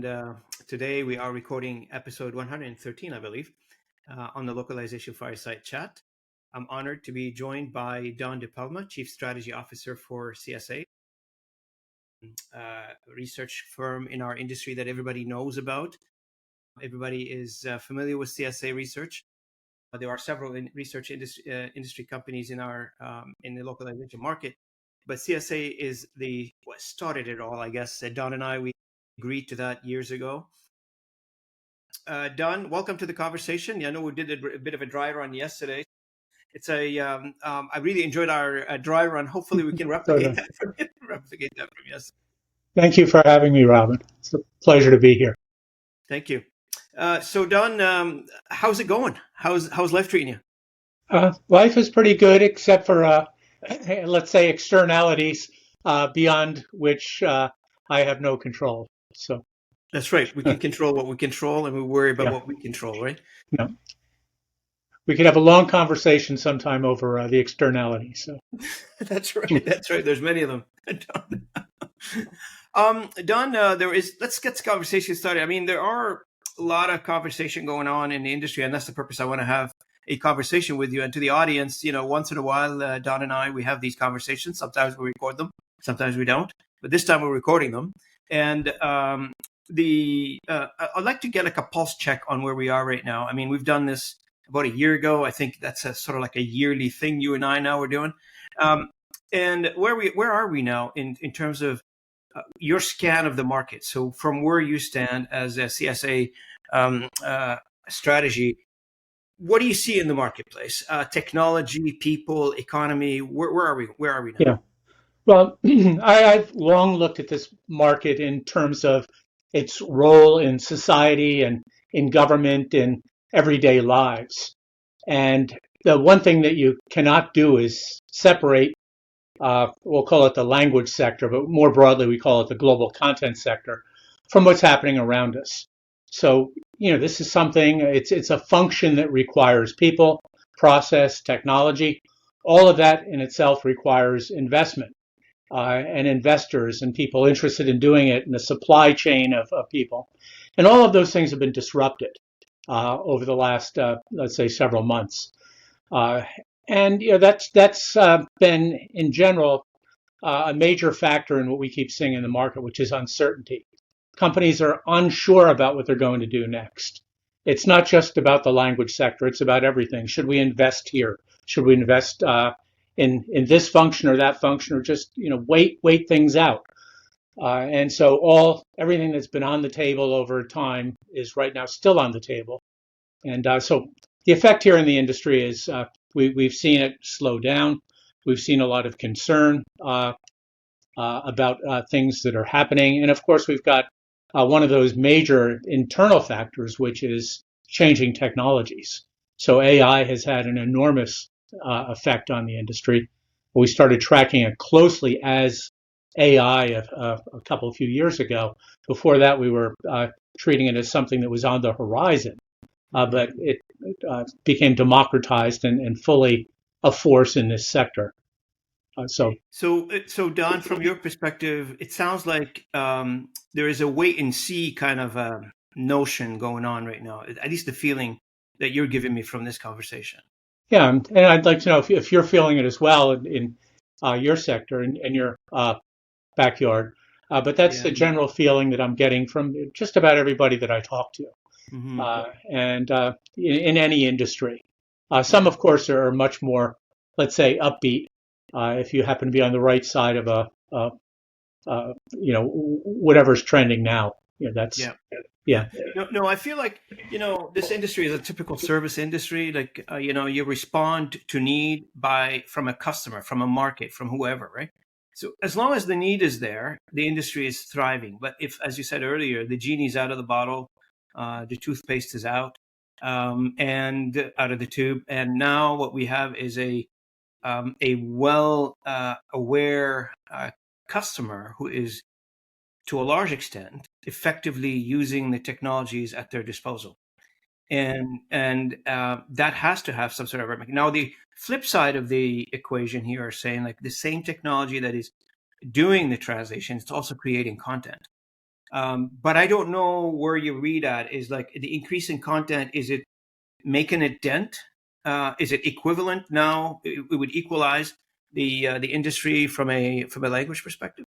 And today we are recording episode 113, I believe, on the Localization Fireside Chat. I'm honored to be joined by Don DePalma, Chief Strategy Officer for CSA, research firm in our industry that everybody knows about. Everybody is familiar with CSA Research. There are several research industry companies in the localization market, but CSA is what started it all, I guess. Don and I, we agreed to that years ago. Don, welcome to the conversation. I know we did a bit of a dry run yesterday. It's I really enjoyed our dry run. Hopefully, we can replicate that from yesterday. Thank you for having me, Robin. It's a pleasure to be here. Thank you. So, Don, how's it going? How's life treating you? Life is pretty good, except for let's say externalities beyond which I have no control. So that's right. We can control what we control, and we worry about what we control, right? No. We could have a long conversation sometime over the externalities. So that's right. That's right. There's many of them. Don, let's get the conversation started. I mean, there are a lot of conversation going on in the industry, and that's the purpose I want to have a conversation with you. And to the audience, once in a while, Don and I, we have these conversations. Sometimes we record them, sometimes we don't. But this time we're recording them. And I'd like to get like a pulse check on where we are right now. I mean, we've done this about a year ago. I think that's sort of like a yearly thing you and I now are doing. And where are we now in terms of your scan of the market? So from where you stand as a CSA strategy, what do you see in the marketplace? Technology, people, economy. Where are we? Where are we now? Yeah. Well, I've long looked at this market in terms of its role in society and in government and everyday lives. And the one thing that you cannot do is separate, we'll call it the language sector, but more broadly, we call it the global content sector, from what's happening around us. So, this is something, it's a function that requires people, process, technology. All of that in itself requires investment and investors and people interested in doing it, and a supply chain of people. And all of those things have been disrupted over the last, let's say, several months. And that's been, in general, a major factor in what we keep seeing in the market, which is uncertainty. Companies are unsure about what they're going to do next. It's not just about the language sector. It's about everything. Should we invest here? Should we invest in this function or that function, or just wait things out? And so everything that's been on the table over time is right now still on the table. And so the effect here in the industry is we've seen it slow down. We've seen a lot of concern about things that are happening. And of course, we've got one of those major internal factors, which is changing technologies. So AI has had an enormous effect on the industry. We started tracking it closely as AI a few years ago. Before that, we were treating it as something that was on the horizon. But it became democratized and fully a force in this sector. So Don, from your perspective, it sounds like there is a wait and see kind of notion going on right now. At least the feeling that you're giving me from this conversation. Yeah, and I'd like to know if you're feeling it as well in your sector and your backyard. But that's the general feeling that I'm getting from just about everybody that I talk to. Mm-hmm. And in any industry. Some, of course, are much more, let's say, upbeat. If you happen to be on the right side of whatever's trending now. Yeah. No, I feel like, this industry is a typical service industry. Like, you respond to need from a customer, from a market, from whoever, right? So as long as the need is there, the industry is thriving. But if, as you said earlier, the genie's out of the bottle, the toothpaste is out and out of the tube. And now what we have is a well aware customer who is, to a large extent, effectively using the technologies at their disposal. And that has to have some sort of... Now, the flip side of the equation here are saying, like, the same technology that is doing the translation, it's also creating content. But I don't know where you read at. Is like the increase in content, is it making a dent? Is it equivalent now? It would equalize the industry from a language perspective.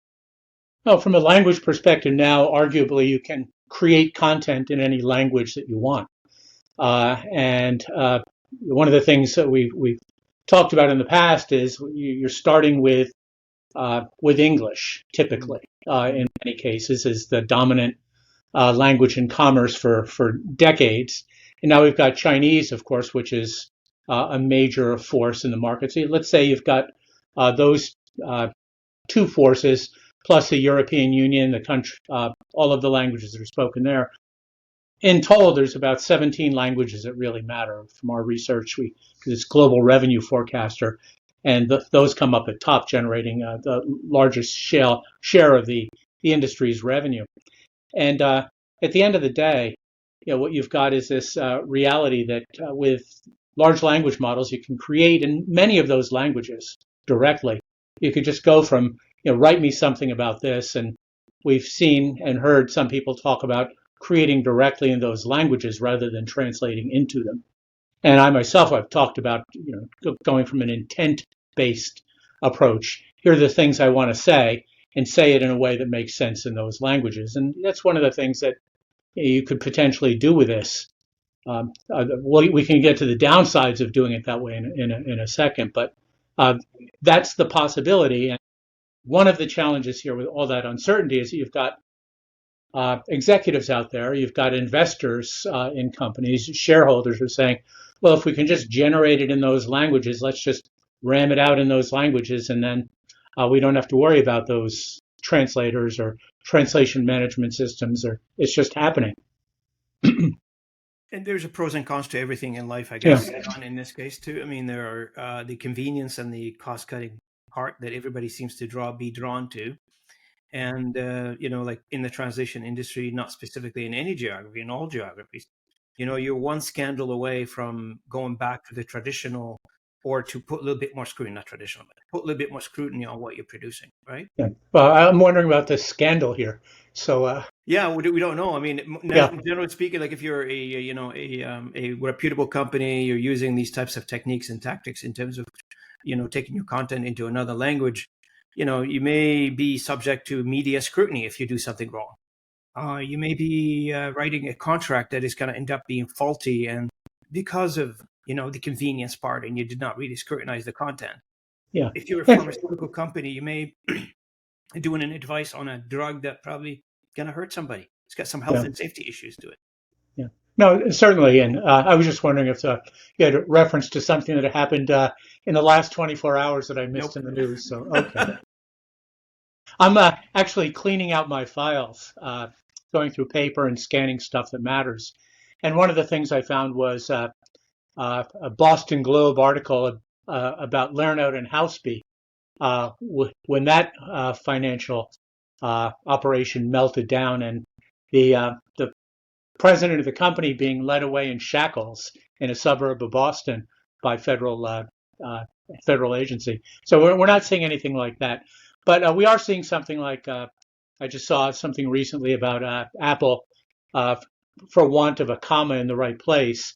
Well, from a language perspective now, arguably you can create content in any language that you want. And one of the things that we've talked about in the past is you're starting with English, typically, in many cases, is the dominant language in commerce for decades. And now we've got Chinese, of course, which is a major force in the market. So let's say you've got those two forces plus the European Union, the country, all of the languages that are spoken there. In total, there's about 17 languages that really matter. From our research, because it's global revenue forecaster, and those come up at top, generating the largest share of the industry's revenue. And at the end of the day, what you've got is this reality that with large language models, you can create in many of those languages directly. You could just go from, write me something about this, and we've seen and heard some people talk about creating directly in those languages rather than translating into them. And I myself, I've talked about, going from an intent-based approach. Here are the things I want to say, and say it in a way that makes sense in those languages. And that's one of the things that you could potentially do with this. We can get to the downsides of doing it that way in a second, but that's the possibility. And one of the challenges here with all that uncertainty is that you've got executives out there, you've got investors in companies, shareholders are saying, well, if we can just generate it in those languages, let's just ram it out in those languages, and then we don't have to worry about those translators or translation management systems, or it's just happening. And there's a pros and cons to everything in life, I guess. Yeah. In this case, too. I mean, there are the convenience and the cost-cutting part that everybody seems to be drawn to. And, like in the translation industry, not specifically in any geography, in all geographies, you're one scandal away from going back to the traditional, or to put a little bit more scrutiny, not traditional, but put a little bit more scrutiny on what you're producing, right? Yeah. Well, I'm wondering about this scandal here. So, yeah, we don't know. I mean, generally speaking, like if you're a reputable company, you're using these types of techniques and tactics in terms of, taking your content into another language, you may be subject to media scrutiny if you do something wrong. You may be writing a contract that is going to end up being faulty, and because of the convenience part, and you did not really scrutinize the content. Yeah. If you're a pharmaceutical company, you may doing an advice on a drug that probably going to hurt somebody. It's got some health and safety issues to it. Yeah. No, certainly. And I was just wondering if you had a reference to something that happened in the last 24 hours that I missed in the news. So, okay. I'm actually cleaning out my files, going through paper and scanning stuff that matters. And one of the things I found was a Boston Globe article about Lernout and Houseby. When that financial operation melted down, and the president of the company being led away in shackles in a suburb of Boston by federal agency. So we're not seeing anything like that, but we are seeing something like I just saw something recently about Apple, for want of a comma in the right place,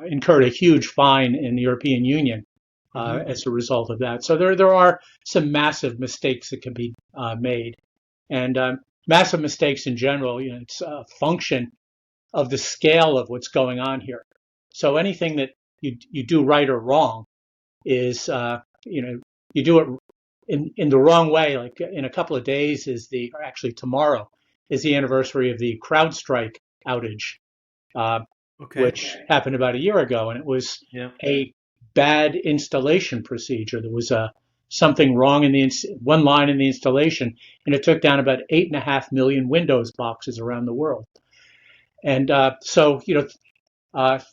incurred a huge fine in the European Union as a result of that. So there are some massive mistakes that can be made, and massive mistakes in general. It's a function of the scale of what's going on here. So anything that you do right or wrong is you do it in the wrong way. Like in a couple of days actually tomorrow is the anniversary of the CrowdStrike outage, which happened about a year ago, and it was a bad installation procedure. There was something wrong in one line in the installation, and it took down about 8.5 million Windows boxes around the world. And so,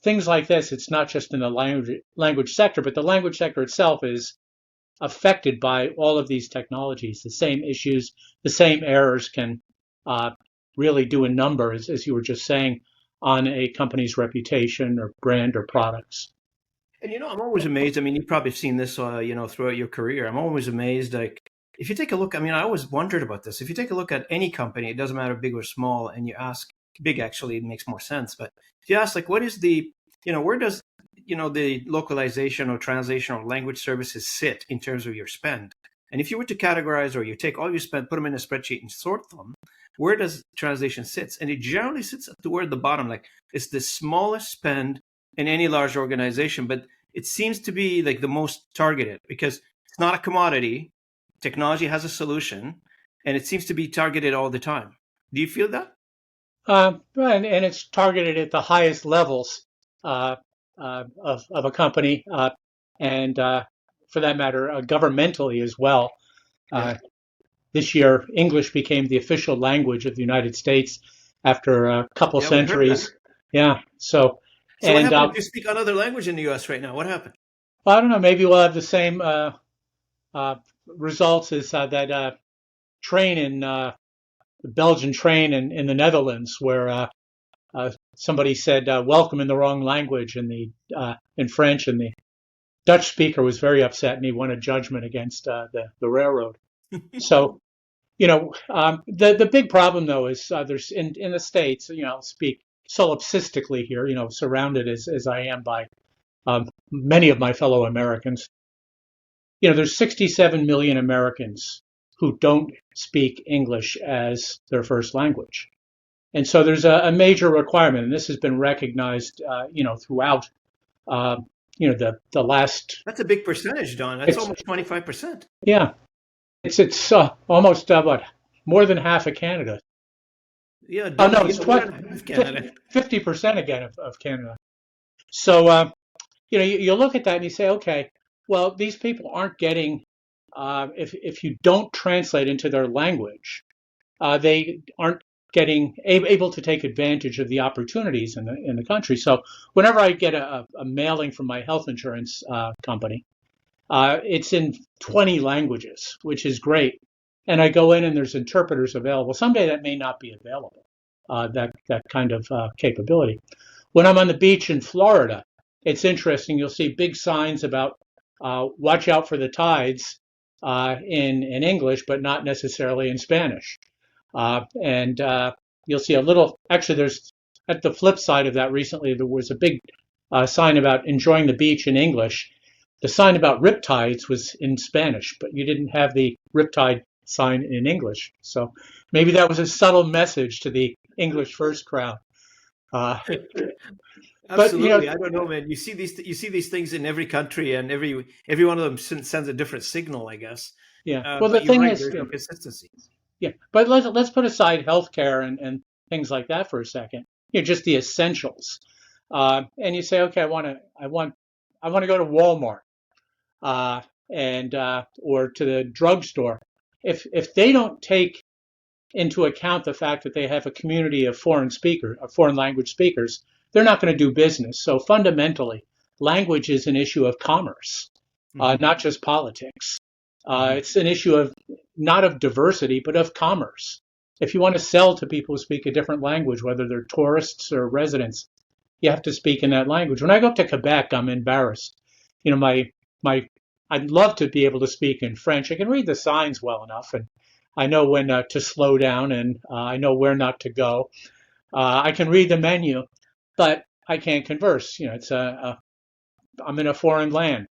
things like this, it's not just in the language sector, but the language sector itself is affected by all of these technologies. The same issues, the same errors can really do a number, as you were just saying, on a company's reputation or brand or products. And I'm always amazed. I mean, you've probably seen this, throughout your career. I'm always amazed, like if you take a look, I mean, I always wondered about this. If you take a look at any company, it doesn't matter big or small, and you ask, big actually makes more sense. But if you ask, like, what is the, where does, the localization or translation or language services sit in terms of your spend? And if you were to categorize, or you take all your spend, put them in a spreadsheet and sort them, where does translation sits? And it generally sits toward the bottom. Like, it's the smallest spend in any large organization, but it seems to be like the most targeted because it's not a commodity. Technology has a solution, and it seems to be targeted all the time. Do you feel that? And it's targeted at the highest levels of a company, and for that matter, governmentally as well. Yeah. This year, English became the official language of the United States after a couple Yeah, we heard that. centuries. Yeah. So, So what and happened if you speak another language in the U.S. right now? What happened? I don't know. Maybe we'll have the same results as that train in the Belgian train in the Netherlands, where somebody said "welcome" in the wrong language in French, and the Dutch speaker was very upset, and he won a judgment against the railroad. So, the big problem though is there's in the States, I'll speak solipsistically here, surrounded as I am by many of my fellow Americans. There's 67 million Americans who don't speak English as their first language. And so there's a major requirement, and this has been recognized, throughout, the last. That's a big percentage, Don. That's It's almost 25%. yeah, it's almost what, more than half of Canada. Yeah, Oh no, double, it's more than half Canada. 50% again of Canada. So you look at that and you say, okay, well, these people aren't getting, if you don't translate into their language, they aren't getting able to take advantage of the opportunities in the country. So whenever I get a mailing from my health insurance company, it's in 20 languages, which is great. And I go in and there's interpreters available. Someday that may not be available, that kind of capability. When I'm on the beach in Florida, it's interesting. You'll see big signs about watch out for the tides in English, but not necessarily in Spanish. And you'll see a little, actually, there's at the flip side of that recently, there was a big sign about enjoying the beach in English. The sign about riptides was in Spanish, but you didn't have the riptide sign in English. So maybe that was a subtle message to the English first crowd. Uh, but Absolutely. I don't know, man. You see these things in every country, and every one of them sends a different signal, I guess. yeah. Well, the But you're thing right. is, There's no consistency. yeah. But let's put aside healthcare and things like that for a second. Just the essentials. And you say, okay, I want to go to Walmart uh, and or to the drugstore. If they don't take into account the fact that they have a community of foreign language speakers, they're not going to do business. So fundamentally, language is an issue of commerce, Mm-hmm. not just politics. Mm-hmm. It's an issue of not of diversity, but of commerce. If you want to sell to people who speak a different language, whether they're tourists or residents, you have to speak in that language. When I go up to Quebec, I'm embarrassed. My I'd love to be able to speak in French. I can read the signs well enough, and I know when to slow down, and I know where not to go. I can read the menu, but I can't converse. I'm in a foreign land,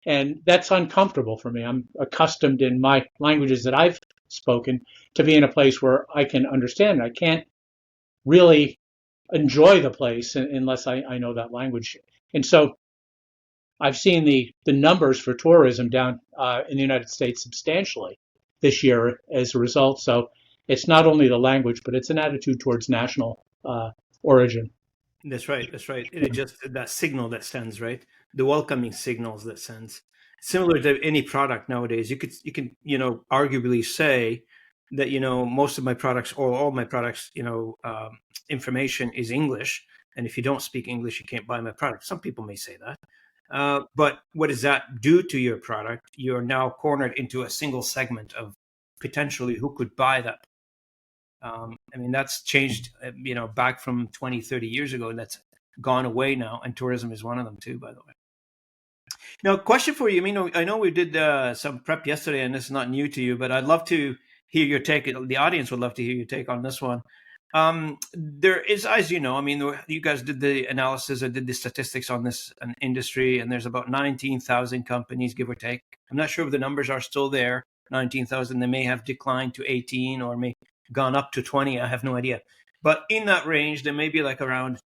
and that's uncomfortable for me. I'm accustomed in my languages that I've spoken to be in a place where I can understand. I can't really enjoy the place unless I know that language. And so I've seen the numbers for tourism down in the United States substantially this year as a result. So it's not only the language, but it's an attitude towards national origin. That's right. That's right. It is just that signal that sends, right? The welcoming signals that sends. Similar to any product nowadays, you can arguably say that most of my products or all my products information is English, and if you don't speak English, you can't buy my product. Some people may say that, but what does that do to your product? You're now cornered into a single segment of potentially who could buy that. I mean, that's changed, back from 20, 30 years ago, and that's gone away now. And tourism is one of them too, by the way. Now, question for you. I know we did some prep yesterday, and this is not new to you, but I'd love to hear your take. The audience would love to hear your take on this one. There is, as you know, you guys did the analysis or did the statistics on this an industry, and there's about 19,000 companies, give or take. I'm not sure if the numbers are still there. 19,000. They may have declined to 18 or may gone up to 20. I have no idea. But in that range, there may be like around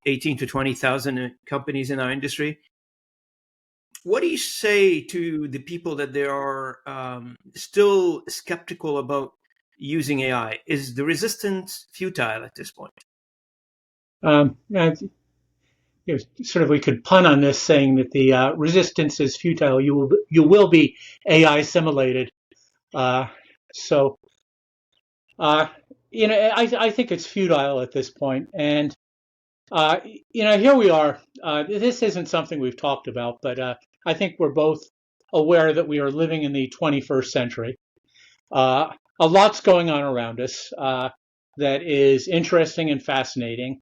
18 to 20,000 companies in our industry. What do you say to the people that they are still skeptical about using AI? Is the resistance futile at this point? Yeah, sort of, we could pun on this, saying that the resistance is futile. You will be AI assimilated. So I think it's futile at this point. And here we are. This isn't something we've talked about, but I think we're both aware that we are living in the 21st century. A lot's going on around us that is interesting and fascinating.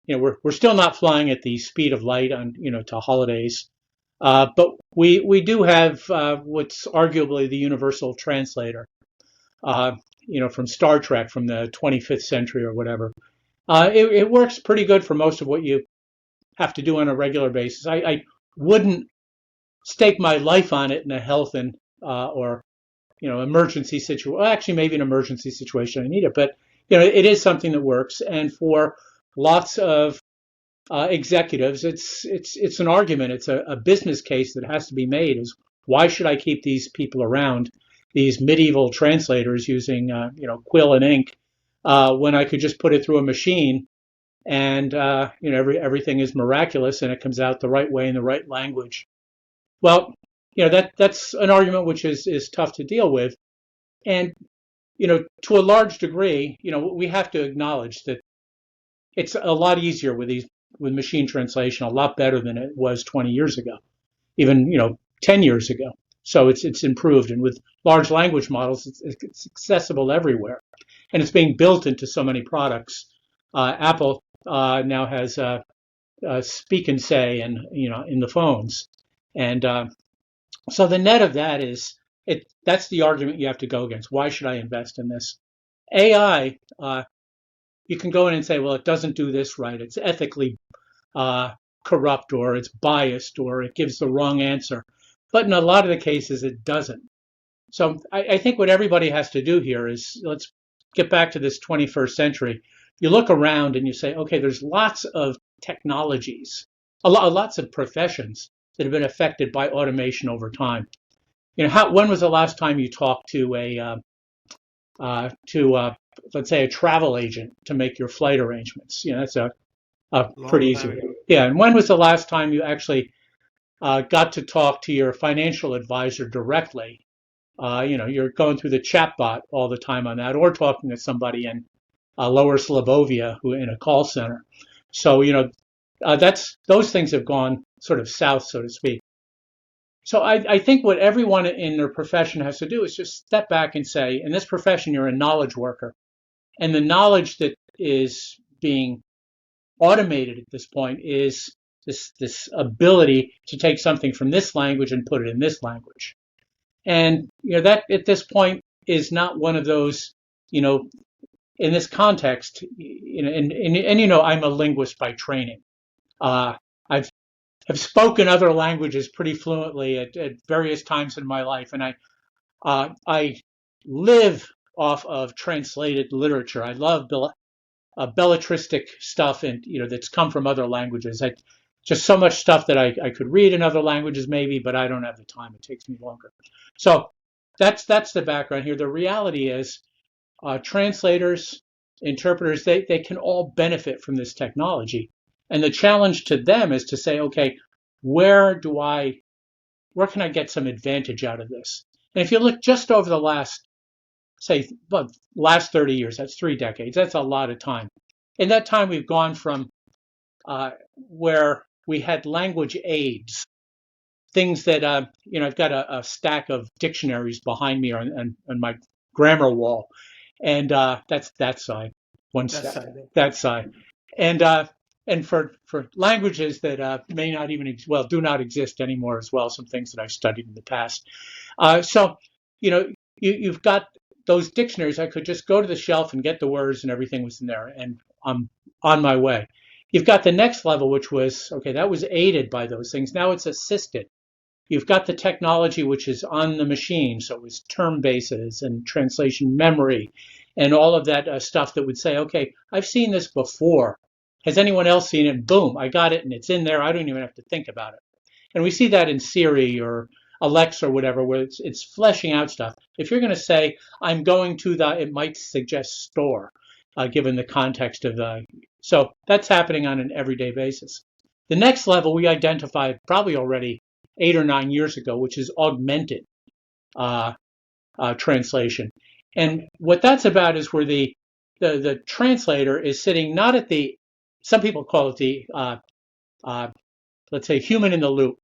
We're still not flying at the speed of light on to holidays, but we do have what's arguably the universal translator. From Star Trek from the 25th century or whatever. It works pretty good for most of what you have to do on a regular basis. I wouldn't stake my life on it in a health and or emergency situation. Well, actually, maybe an emergency situation I need it, but it is something that works. And for lots of executives, it's an argument. It's a business case that has to be made. Is why should I keep these people around? These medieval translators using quill and ink when I could just put it through a machine and everything is miraculous and it comes out the right way in the right language. Well, that's an argument which is tough to deal with, and to a large degree, we have to acknowledge that it's a lot easier with machine translation, a lot better than it was 20 years ago, even 10 years ago. So it's improved, and with large language models, it's accessible everywhere, and it's being built into so many products. Apple now has Speak and Say, and in the phones, and so the net of that is that's the argument you have to go against. Why should I invest in this? AI, you can go in and say, well, it doesn't do this right. It's ethically corrupt, or it's biased, or it gives the wrong answer. But in a lot of the cases, it doesn't. So I think what everybody has to do here is, let's get back to this 21st century. You look around and you say, okay, there's lots of technologies, lots of professions that have been affected by automation over time. When was the last time you talked to let's say a travel agent to make your flight arrangements? That's a pretty easy. Yeah, and when was the last time you actually got to talk to your financial advisor directly? You're going through the chatbot all the time on that, or talking to somebody in Lower Slobovia who in a call center. So those things have gone sort of south, so to speak. So I think what everyone in their profession has to do is just step back and say, in this profession, you're a knowledge worker, and the knowledge that is being automated at this point is this ability to take something from this language and put it in this language. And that at this point is not one of those, in this context, and I'm a linguist by training. I've spoken other languages pretty fluently at various times in my life, and I live off of translated literature. I love belletristic stuff, and that's come from other languages. Just so much stuff that I could read in other languages maybe, but I don't have the time. It takes me longer. So that's the background here. The reality is translators, interpreters, they can all benefit from this technology. And the challenge to them is to say, okay, where can I get some advantage out of this? And if you look just over the last 30 years, that's 3 decades, that's a lot of time. In that time, we've gone from where we had language aids, things that, I've got a stack of dictionaries behind me on my grammar wall. And that's that side, one stack, that side. And and for languages that may not even do not exist anymore as well. Some things that I've studied in the past. So you've got those dictionaries. I could just go to the shelf and get the words, and everything was in there, and I'm on my way. You've got the next level, which was okay. That was aided by those things. Now it's assisted. You've got the technology which is on the machine, so it was term bases and translation memory and all of that stuff that would say, okay, I've seen this before. Has anyone else seen it? Boom, I got it, and it's in there. I don't even have to think about it. And we see that in Siri or Alexa or whatever, where it's fleshing out stuff. If you're going to say, I'm going to it might suggest store, given the context of the. So that's happening on an everyday basis. The next level we identified probably already 8 or 9 years ago, which is augmented translation. And what that's about is where the translator is sitting not at some people call it the, let's say, human in the loop.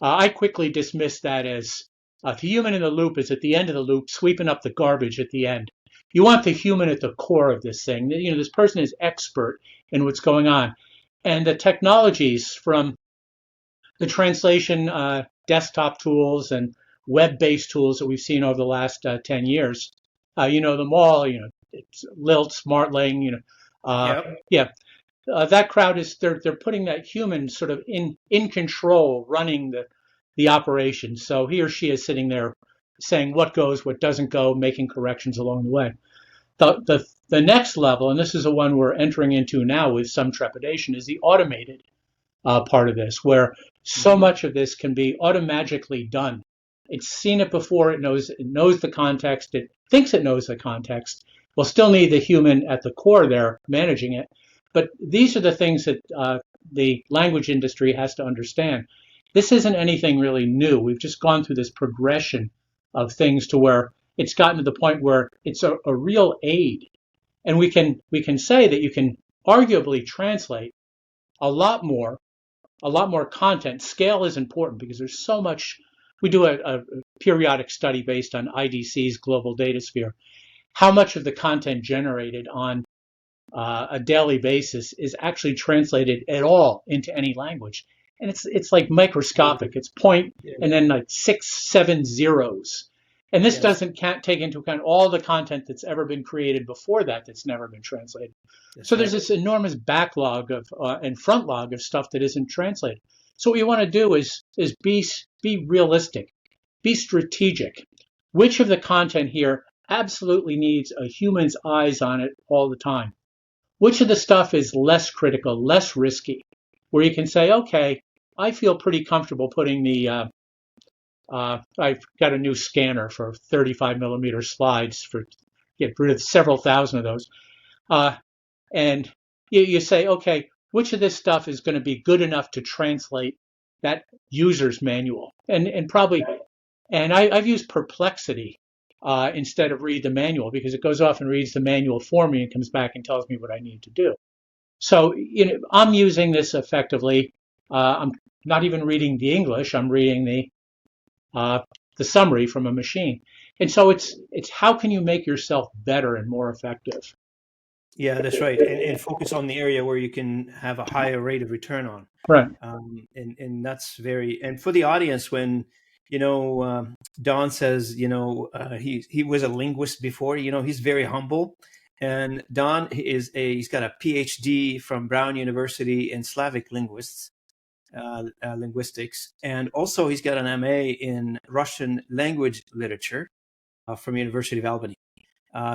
I quickly dismiss that as the human in the loop is at the end of the loop, sweeping up the garbage at the end. You want the human at the core of this thing. This person is expert in what's going on. And the technologies from the translation desktop tools and web-based tools that we've seen over the last 10 years, them all, it's Lilt, SmartLing, Yep. that crowd is, they're putting that human sort of in control, running the operation. So he or she is sitting there saying what goes, what doesn't go, making corrections along the way. The next level, and this is the one we're entering into now with some trepidation, is the automated part of this, where so much of this can be automagically done. It's seen it before. It knows the context. It thinks it knows the context. We'll still need the human at the core there managing it. But these are the things that the language industry has to understand. This isn't anything really new. We've just gone through this progression of things to where it's gotten to the point where it's a real aid. And we can say that you can arguably translate a lot more content. Scale is important because there's so much. We do a periodic study based on IDC's global data sphere. How much of the content generated on a daily basis is actually translated at all into any language? And it's like microscopic. It's point and then like 6, 7 zeros. And this can't take into account all the content that's ever been created before that's never been translated. So there's this enormous backlog of and front log of stuff that isn't translated. So what you want to do is be realistic, be strategic. Which of the content here absolutely needs a human's eyes on it all the time? Which of the stuff is less critical, less risky, where you can say, okay, I feel pretty comfortable putting the I've got a new scanner for 35 millimeter slides get rid of several thousand of those. And you say, okay, which of this stuff is going to be good enough to translate that user's manual? And I've used Perplexity instead of read the manual, because it goes off and reads the manual for me and comes back and tells me what I need to do. So I'm using this effectively. I'm not even reading the English. I'm reading the summary from a machine. And so it's how can you make yourself better and more effective? Yeah, that's right. And focus on the area where you can have a higher rate of return on. Right. And that's and for the audience, when, Don says, he was a linguist before, he's very humble. And Don he's got a PhD from Brown University in Slavic linguists. Linguistics, and also he's got an MA in Russian language literature from University of Albany.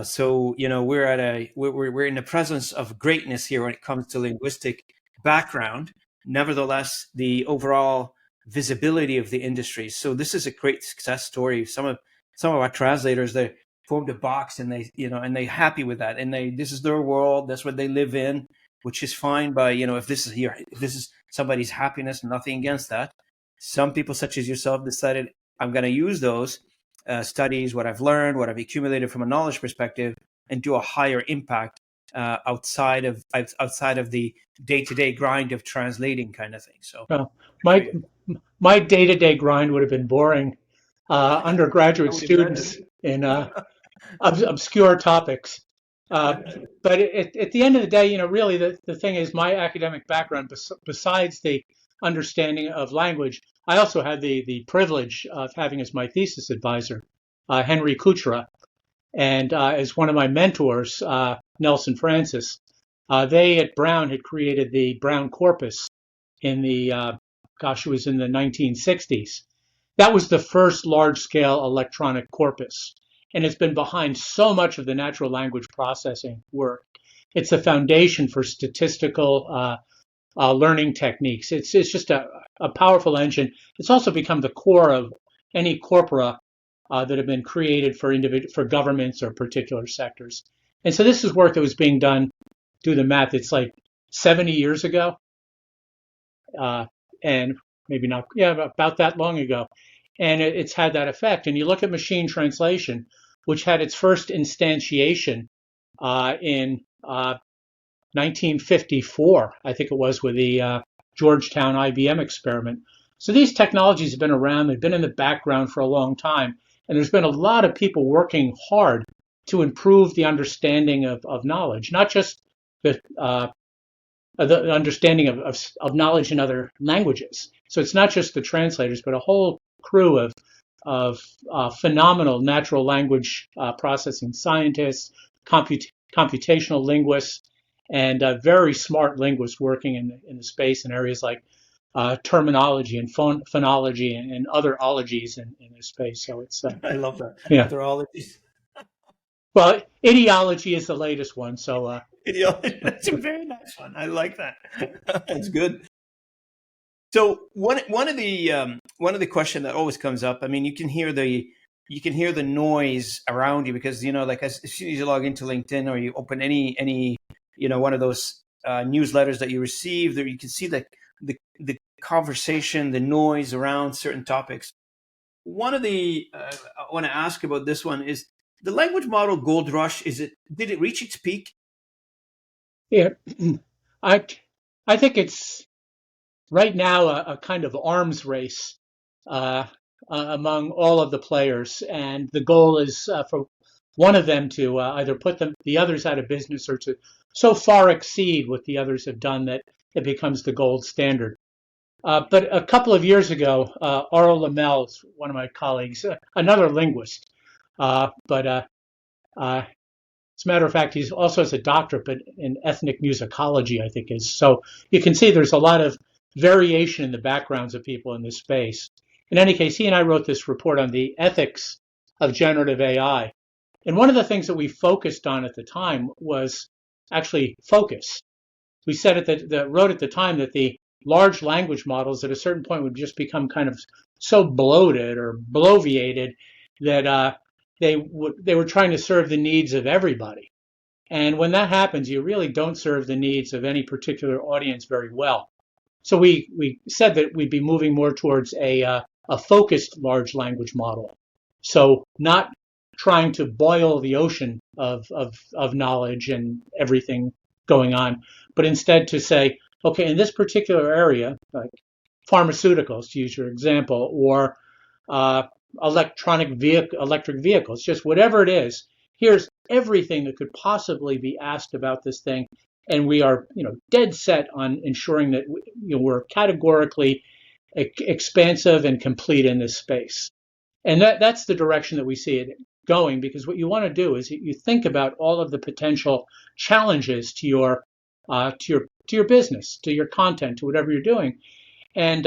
So we're in the presence of greatness here when it comes to linguistic background. Nevertheless, the overall visibility of the industry. So this is a great success story. Some of our translators, they formed a box and they're happy with that, and this is their world. That's what they live in, which is fine. By if this is somebody's happiness, nothing against that. Some people, such as yourself, decided I'm going to use those studies, what I've learned, what I've accumulated from a knowledge perspective, and do a higher impact outside of the day-to-day grind of translating kind of thing. So my day-to-day grind would have been boring. Undergraduate students in obscure topics. But at the end of the day, really the thing is my academic background, besides the understanding of language, I also had the privilege of having as my thesis advisor, Henry Kuchera, and as one of my mentors, Nelson Francis. They at Brown had created the Brown corpus in it was in the 1960s. That was the first large-scale electronic corpus, and it's been behind so much of the natural language processing work. It's the foundation for statistical learning techniques. It's just a powerful engine. It's also become the core of any corpora that have been created for governments or particular sectors. And so this is work that was being done, do the math, it's like 70 years ago, and maybe not, about that long ago. And it's had that effect. And you look at machine translation, which had its first instantiation in 1954, I think it was, with the Georgetown IBM experiment. So these technologies have been around, they've been in the background for a long time, and there's been a lot of people working hard to improve the understanding of knowledge, not just the understanding of knowledge in other languages. So it's not just the translators, but a whole crew of phenomenal natural language processing scientists, computational linguists, and very smart linguists working in the space in areas like terminology and phonology and other ologies in this space. So it's I love that. Yeah. Other ologies. Well, ideology is the latest one. So That's a very nice one. I like that. That's good. So one of the question that always comes up. I mean, you can hear the noise around you because like as soon as you log into LinkedIn or you open any one of those newsletters that you receive, there you can see the conversation, the noise around certain topics. One of the I want to ask about this one is the language model gold rush. Did it reach its peak? Yeah, I think it's right now a kind of arms race among all of the players, and the goal is for one of them to either put the others out of business or to so far exceed what the others have done that it becomes the gold standard. But a couple of years ago, Aurel Lamel, one of my colleagues, another linguist, but as a matter of fact, he also has a doctorate in ethnic musicology, I think is. So you can see there's a lot of variation in the backgrounds of people in this space. In any case, he and I wrote this report on the ethics of generative AI. And one of the things that we focused on at the time was actually focus. We said wrote at the time that the large language models at a certain point would just become kind of so bloated or bloviated that they were trying to serve the needs of everybody. And when that happens, you really don't serve the needs of any particular audience very well. So we said that we'd be moving more towards a focused large language model. So not trying to boil the ocean of knowledge and everything going on, but instead to say, okay, in this particular area, like pharmaceuticals, to use your example, or electric vehicles, just whatever it is, here's everything that could possibly be asked about this thing, and we are dead set on ensuring that we're categorically expansive and complete in this space. And that's the direction that we see it going, because what you want to do is you think about all of the potential challenges to your business, to your content, to whatever you're doing, and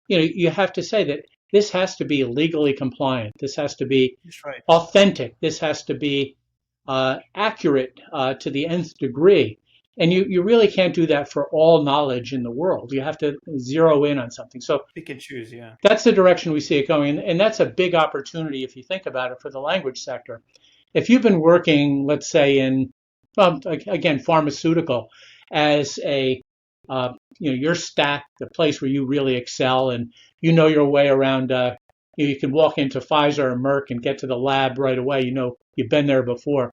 you have to say that this has to be legally compliant. This has to be authentic. This has to be accurate to the nth degree. And you really can't do that for all knowledge in the world. You have to zero in on something. So Pick and choose, yeah. That's the direction we see it going. And that's a big opportunity if you think about it for the language sector. If you've been working, let's say in, again, pharmaceutical as your stack, the place where you really excel and your way around, you can walk into Pfizer or Merck and get to the lab right away. You've been there before.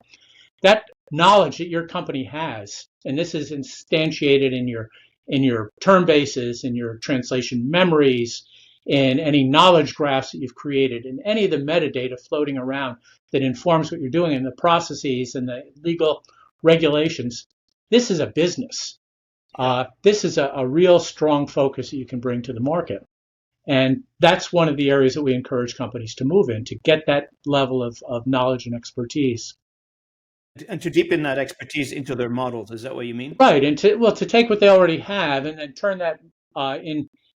That knowledge that your company has, and this is instantiated in your term bases, in your translation memories, in any knowledge graphs that you've created, in any of the metadata floating around that informs what you're doing in the processes and the legal regulations. This is a business. This is a real strong focus that you can bring to the market. And that's one of the areas that we encourage companies to move in, to get that level of knowledge and expertise. And to deepen that expertise into their models, is that what you mean? Right, and to take what they already have and then turn that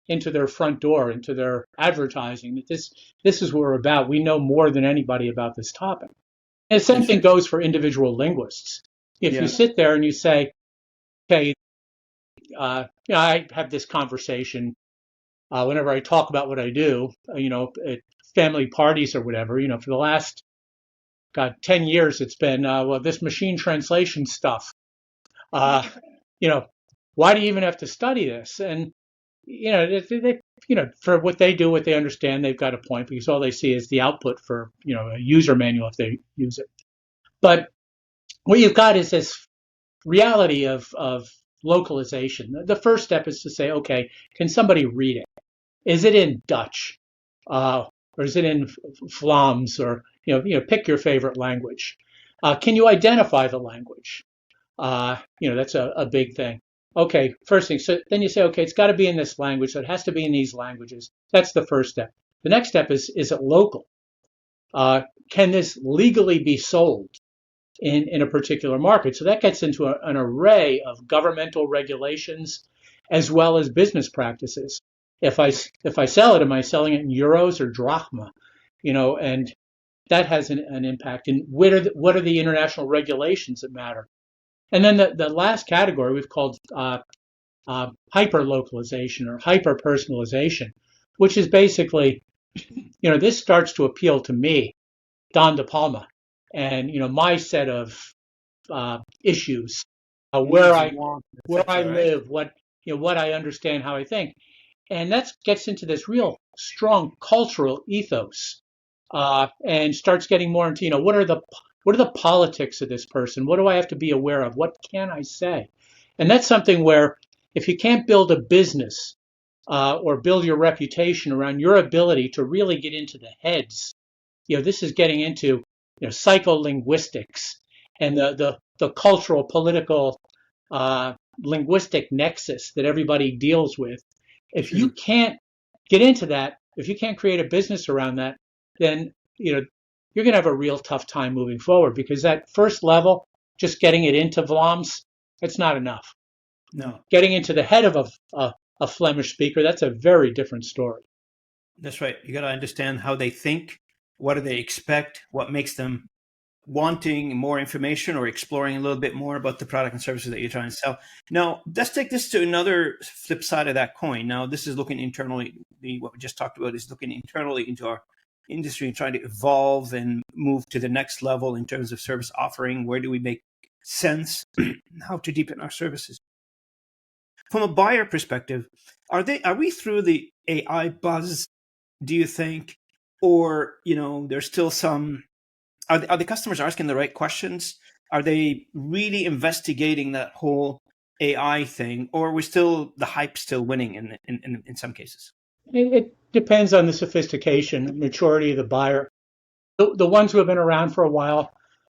into their front door, into their advertising. That this is what we're about. We know more than anybody about this topic. And the same thing goes for individual linguists. If you sit there and you say, okay, I have this conversation whenever I talk about what I do, at family parties or whatever, for the last, 10 years, it's been, this machine translation stuff. Why do you even have to study this? And, for what they do, what they understand, they've got a point, because all they see is the output for, a user manual if they use it. But what you've got is this reality of localization. The first step is to say, okay, can somebody read it? Is it in Dutch? Or is it in Vlaams? Or, pick your favorite language. Can you identify the language? That's a big thing. Okay, first thing. So then you say, okay, it's got to be in this language. So it has to be in these languages. That's the first step. The next step is it local? Can this legally be sold in a particular market? So that gets into an array of governmental regulations as well as business practices. If I sell it, am I selling it in euros or drachma? And that has an impact. And what are the international regulations that matter? And then the last category we've called hyper-localization or hyper-personalization, which is basically, this starts to appeal to me, Don DePalma, and my set of issues, where I live, what I understand, how I think. And that gets into this real strong cultural ethos, and starts getting more into, what are the politics of this person? What do I have to be aware of? What can I say? And that's something where if you can't build a business or build your reputation around your ability to really get into the heads, this is getting into psycholinguistics and the cultural, political, linguistic nexus that everybody deals with. If you can't get into that, if you can't create a business around that, then you're going to have a real tough time moving forward, because that first level, just getting it into Vlaams, it's not enough. No. Getting into the head of a Flemish speaker, that's a very different story. That's right. You got to understand how they think, what do they expect, what makes them wanting more information or exploring a little bit more about the product and services that you're trying to sell. Now, let's take this to another flip side of that coin. Now, this is looking internally. What we just talked about is looking internally into our industry and trying to evolve and move to the next level in terms of service offering. Where do we make sense? How to deepen our services? From a buyer perspective, are we through the AI buzz, do you think? Or, there's still some... Are the customers asking the right questions? Are they really investigating that whole AI thing, or are the hype still winning in some cases? It depends on the sophistication, maturity of the buyer. The ones who have been around for a while,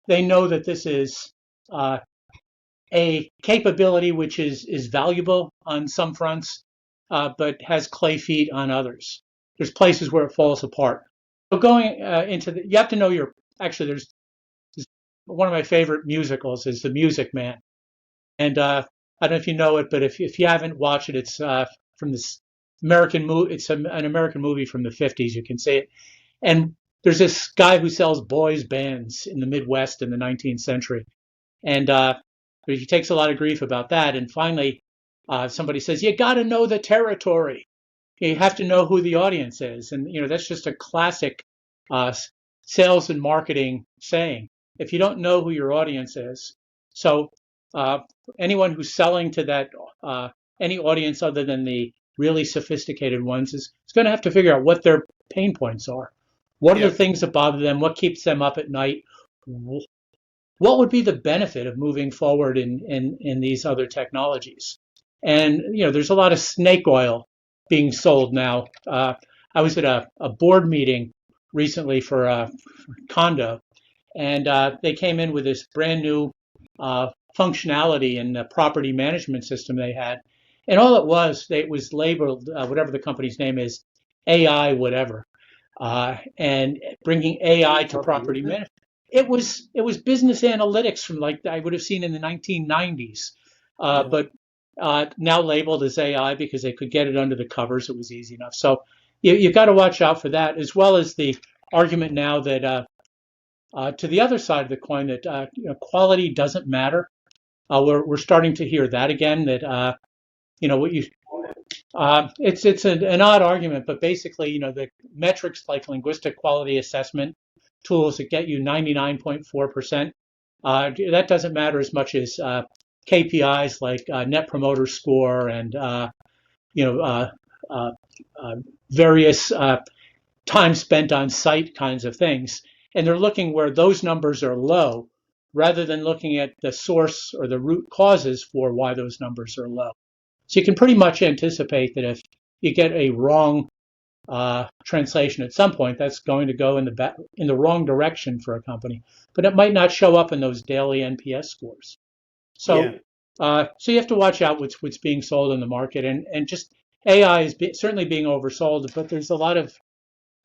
they know that this is a capability which is valuable on some fronts, but has clay feet on others. There's places where it falls apart. So going you have to know there's one of my favorite musicals is The Music Man. And I don't know if you know it, but if you haven't watched it, it's from this American movie. It's an American movie from the 50s. You can see it. And there's this guy who sells boys bands in the Midwest in the 19th century. And he takes a lot of grief about that. And finally, somebody says, you got to know the territory. You have to know who the audience is. And, that's just a classic sales and marketing saying. If you don't know who your audience is, so anyone who's selling to that any audience other than the really sophisticated ones is going to have to figure out what their pain points are. What are the things that bother them? What keeps them up at night? What would be the benefit of moving forward in these other technologies? And there's a lot of snake oil being sold now. I was at a board meeting recently for Condo, and they came in with this brand new functionality in the property management system they had. And all it was labeled, whatever the company's name is, AI whatever, and bringing AI to property management. It was business analytics from like I would have seen in the 1990s, but now labeled as AI because they could get it under the covers. It was easy enough. So you got to watch out for that, as well as the argument now that to the other side of the coin that quality doesn't matter. We're starting to hear that again. That what you it's an odd argument, but basically the metrics like linguistic quality assessment tools that get you 99.4%, that doesn't matter as much as KPIs like Net Promoter Score and various time spent on site kinds of things. And they're looking where those numbers are low rather than looking at the source or the root causes for why those numbers are low. So you can pretty much anticipate that if you get a wrong translation at some point, that's going to go in the wrong direction for a company, but it might not show up in those daily NPS scores. So so you have to watch out what's being sold in the market, and just AI is certainly being oversold, but there's a lot of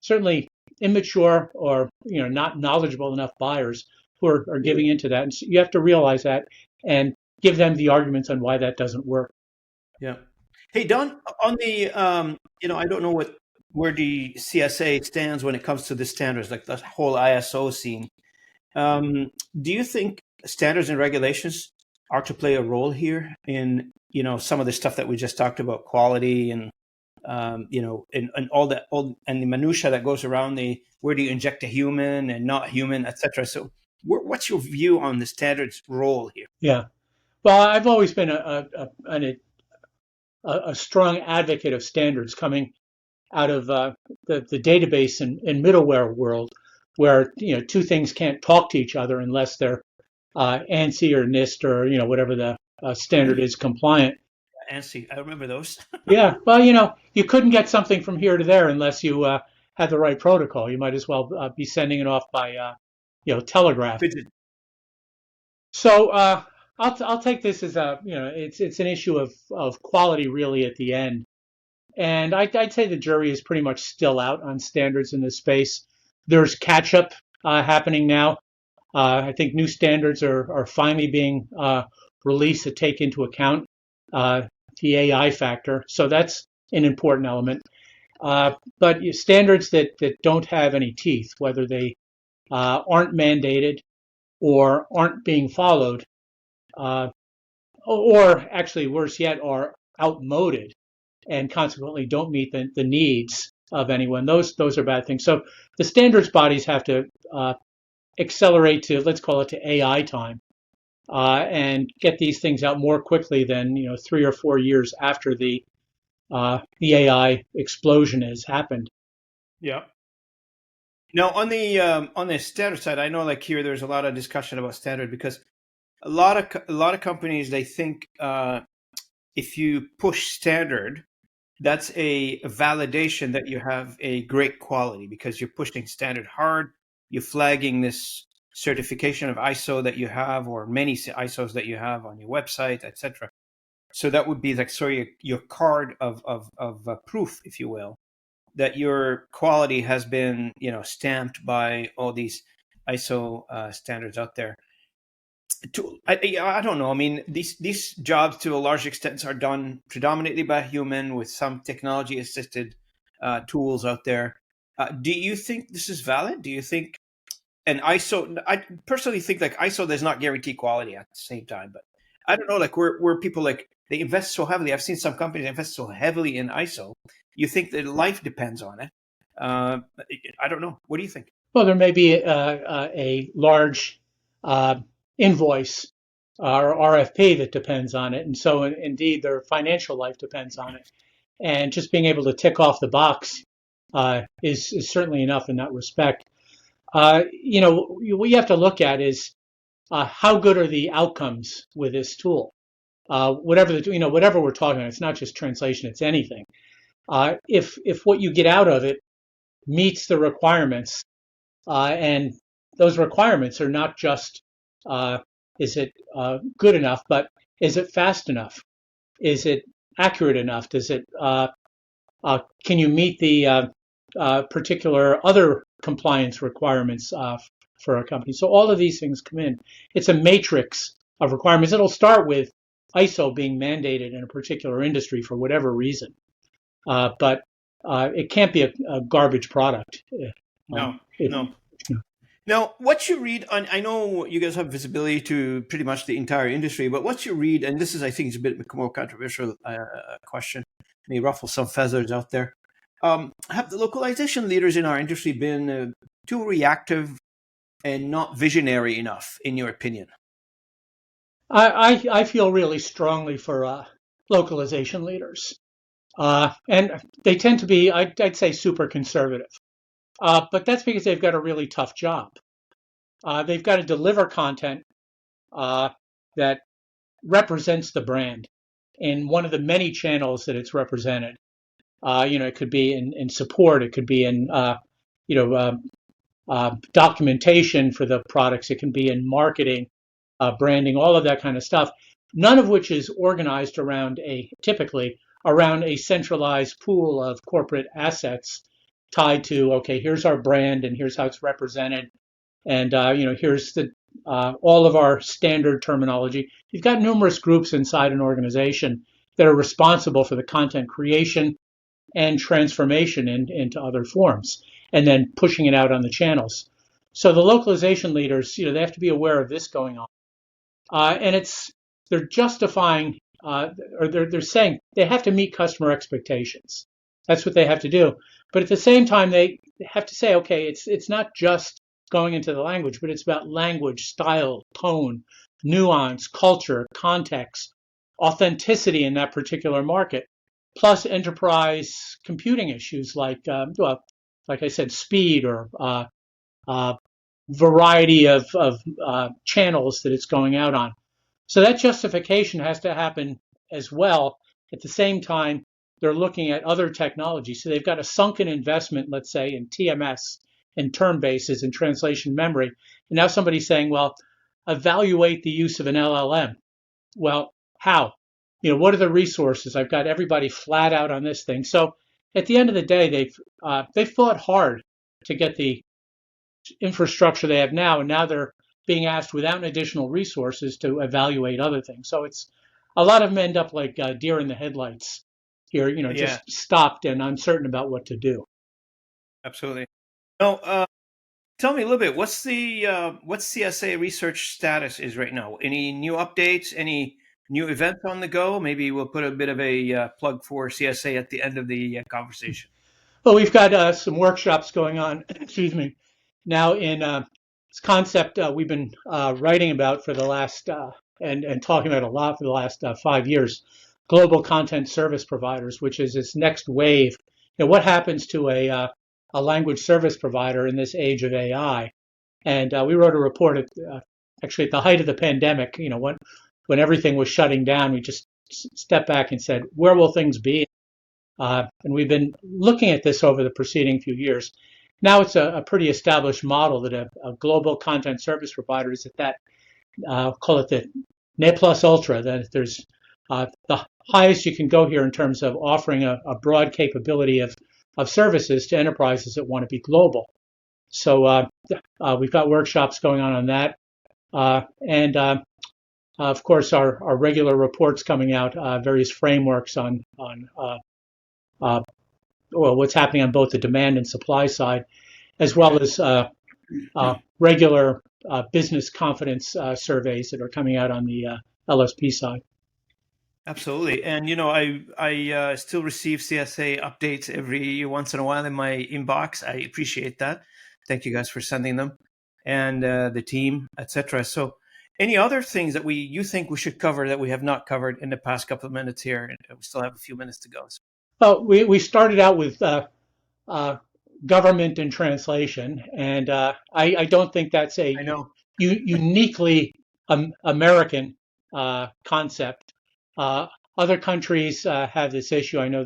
certainly immature or not knowledgeable enough buyers who are giving into that, and so you have to realize that and give them the arguments on why that doesn't work. Yeah. Hey, Don, on the, I don't know where the CSA stands when it comes to the standards, like the whole ISO scene. Do you think standards and regulations are to play a role here in, some of the stuff that we just talked about, quality and, and all that, and the minutia that goes around where do you inject a human and not human, et cetera. So what's your view on the standards role here? Yeah. Well, I've always been a strong advocate of standards coming out of the database and middleware world, where two things can't talk to each other unless they're ANSI or NIST or whatever the standard is compliant. ANSI, I remember those. Yeah, well, you couldn't get something from here to there unless you had the right protocol. You might as well be sending it off by telegraph. So I'll take this as it's an issue of quality really at the end. And I'd say the jury is pretty much still out on standards in this space. There's catch-up happening now. I think new standards are finally being released to take into account the AI factor. So that's an important element. But standards that don't have any teeth, whether they aren't mandated or aren't being followed, or actually worse yet, are outmoded and consequently don't meet the needs of anyone. Those are bad things. So the standards bodies have to accelerate to, let's call it, to AI time, and get these things out more quickly than 3 or 4 years after the AI explosion has happened. Yeah. Now on the standard side, I know like here there's a lot of discussion about standard because a lot of companies, they think if you push standard, that's a validation that you have a great quality because you're pushing standard hard. You're flagging this certification of ISO that you have, or many ISOs that you have on your website, etc. So that would be like your card of proof, if you will, that your quality has been stamped by all these ISO standards out there. I don't know. I mean, these jobs to a large extent are done predominantly by human with some technology assisted tools out there. Do you think this is valid? Do you think and ISO? I personally think like ISO does not guarantee quality at the same time, but I don't know. Like where people like they invest so heavily. I've seen some companies invest so heavily in ISO. You think that life depends on it? I don't know. What do you think? Well, there may be a large invoice or RFP that depends on it. And so indeed their financial life depends on it. And just being able to tick off the box is certainly enough in that respect. What you have to look at is how good are the outcomes with this tool? Whatever we're talking about, it's not just translation, it's anything. If what you get out of it meets the requirements, and those requirements are not just Is it good enough? But is it fast enough? Is it accurate enough? Does it can you meet the particular other compliance requirements for a company? So all of these things come in. It's a matrix of requirements. It'll start with ISO being mandated in a particular industry for whatever reason, but it can't be a garbage product. No, It, no. Now, what you read on, I know you guys have visibility to pretty much the entire industry, but what you read, and this is, I think, is a bit more controversial question, may ruffle some feathers out there. Have the localization leaders in our industry been too reactive and not visionary enough, in your opinion? I feel really strongly for localization leaders, and they tend to be, I'd say, super conservative. But that's because they've got a really tough job. They've got to deliver content that represents the brand in one of the many channels that it's represented. It could be in support, it could be in documentation for the products, it can be in marketing, branding, all of that kind of stuff. None of which is organized typically around a centralized pool of corporate assets tied to, okay, here's our brand and here's how it's represented, and here's the all of our standard terminology. You've got numerous groups inside an organization that are responsible for the content creation and transformation into other forms, and then pushing it out on the channels. So the localization leaders, they have to be aware of this going on, and they're justifying or they're saying they have to meet customer expectations. That's what they have to do. But at the same time, they have to say, okay, it's not just going into the language, but it's about language, style, tone, nuance, culture, context, authenticity in that particular market, plus enterprise computing issues like I said, speed or variety of channels that it's going out on. So that justification has to happen as well. At the same time, they're looking at other technologies. So they've got a sunken investment, let's say, in TMS, in term bases, and translation memory. And now somebody's saying, well, evaluate the use of an LLM. Well, how? What are the resources? I've got everybody flat out on this thing. So at the end of the day, they've fought hard to get the infrastructure they have now, and now they're being asked without additional resources to evaluate other things. So it's a lot of them end up like deer in the headlights here, just stopped and uncertain about what to do. Absolutely. Now, tell me a little bit. What's CSA Research status is right now? Any new updates? Any new events on the go? Maybe we'll put a bit of a plug for CSA at the end of the conversation. Well, we've got some workshops going on. Excuse me. Now in this concept we've been writing about for the last and talking about a lot for the last 5 years, global content service providers, which is this next wave. What happens to a language service provider in this age of AI? And we wrote a report actually at the height of the pandemic. When everything was shutting down, we just stepped back and said, where will things be? And we've been looking at this over the preceding few years. Now it's a pretty established model that a global content service provider is at that, call it the Ne Plus Ultra, that there's the highest you can go here in terms of offering a broad capability of services to enterprises that want to be global. So we've got workshops going on that. And of course, our regular reports coming out, various frameworks on what's happening on both the demand and supply side, as well as regular business confidence surveys that are coming out on the LSP side. Absolutely. And, I still receive CSA updates every once in a while in my inbox. I appreciate that. Thank you guys for sending them, and the team, etc. So any other things that you think we should cover that we have not covered in the past couple of minutes here? We still have a few minutes to go. Well, we started out with government and translation, and I don't think that's a uniquely American concept. Other countries have this issue. I know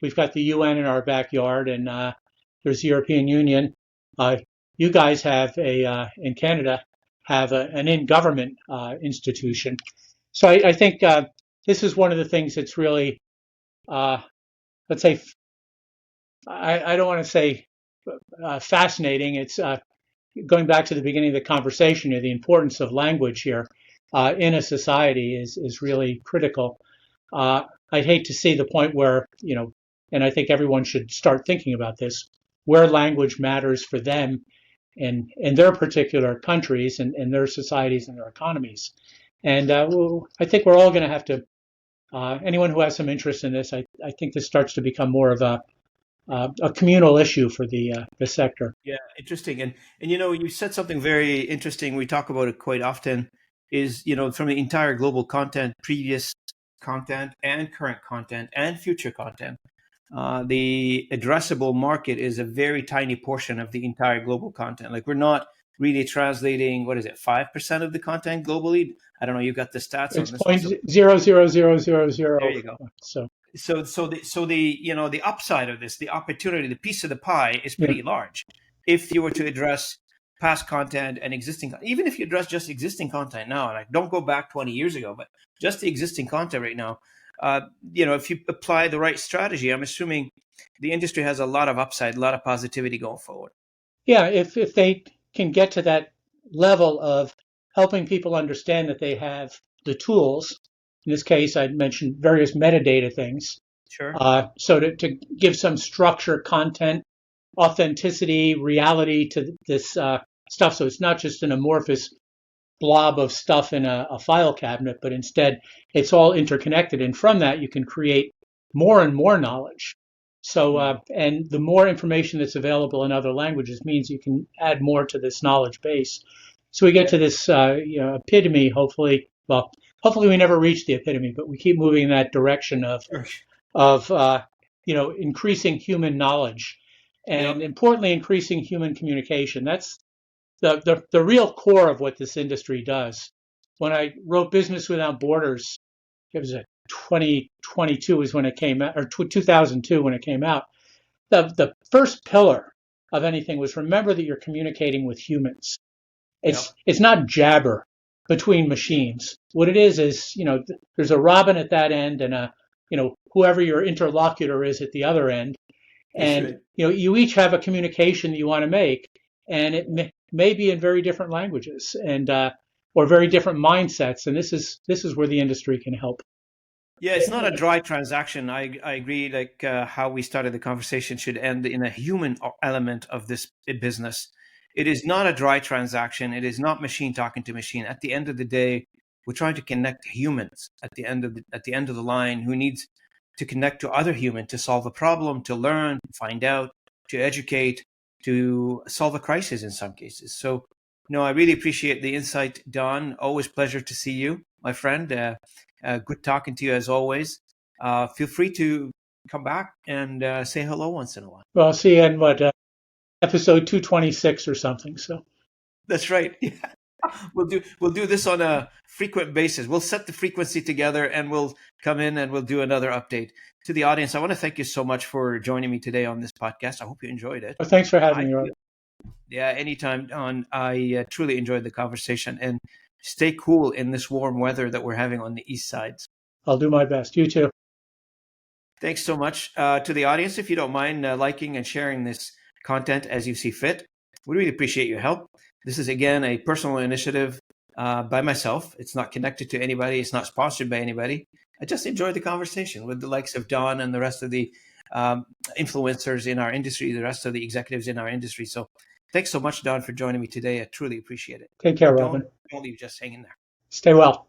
we've got the UN in our backyard, and there's the European Union. You guys have in Canada have an in-government institution. So I think this is one of the things that's really, let's say, I don't want to say fascinating. It's going back to the beginning of the conversation, the importance of language here in a society is really critical. I'd hate to see the point where, and I think everyone should start thinking about this, where language matters for them in their particular countries and their societies and their economies. And I think we're all going to have to, anyone who has some interest in this, I think this starts to become more of a communal issue for the sector. Yeah, interesting. And you said something very interesting. We talk about it quite often. Is from the entire global content, previous content, and current content, and future content, the addressable market is a very tiny portion of the entire global content. Like we're not really translating, what is it, 5% of the content globally? I don't know. You got the stats it's on this. It's 0.00000. There you go. So the upside of this, the opportunity, the piece of the pie is pretty large. If you were to address past content and existing, even if you address just existing content now, like don't go back 20 years ago, but just the existing content right now, if you apply the right strategy, I'm assuming the industry has a lot of upside, a lot of positivity going forward. Yeah, if they can get to that level of helping people understand that they have the tools. In this case, I'd mentioned various metadata things. Sure. So to give some structure, content, authenticity, reality to this stuff. So it's not just an amorphous blob of stuff in a file cabinet, but instead it's all interconnected. And from that, you can create more and more knowledge. So, and the more information that's available in other languages means you can add more to this knowledge base. So we get to this epitome, hopefully. Well, hopefully we never reach the epitome, but we keep moving in that direction of increasing human knowledge and importantly, increasing human communication. That's the real core of what this industry does. When I wrote Business Without Borders, it was 2022 is when it came out, or 2002 when it came out. The first pillar of anything was remember that you're communicating with humans. It's not jabber between machines. What it is there's a Robin at that end and whoever your interlocutor is at the other end. And you each have a communication that you want to make, and it may be in very different languages and or very different mindsets. And this is where the industry can help. Yeah, it's not a dry transaction. I agree. Like how we started the conversation should end in a human element of this business. It is not a dry transaction. It is not machine talking to machine. At the end of the day, we're trying to connect humans at the end of the line who needs to connect to other humans to solve a problem, to learn, to find out, to educate, to solve a crisis in some cases. So, I really appreciate the insight, Don. Always pleasure to see you, my friend. Good talking to you as always. Feel free to come back and say hello once in a while. Well, I'll see you in episode 226 or something. So that's right. Yeah. We'll do this on a frequent basis. We'll set the frequency together and we'll come in and we'll do another update. To the audience, I want to thank you so much for joining me today on this podcast. I hope you enjoyed it. Well, thanks for having me. Yeah, anytime, Don. I truly enjoyed the conversation, and stay cool in this warm weather that we're having on the east sides. I'll do my best. You too. Thanks so much. To the audience, if you don't mind liking and sharing this content as you see fit, we really appreciate your help. This is, again, a personal initiative by myself. It's not connected to anybody. It's not sponsored by anybody. I just enjoyed the conversation with the likes of Don and the rest of the influencers in our industry, the rest of the executives in our industry. So thanks so much, Don, for joining me today. I truly appreciate it. Take care, Robin. Don't leave just hanging there. Stay well.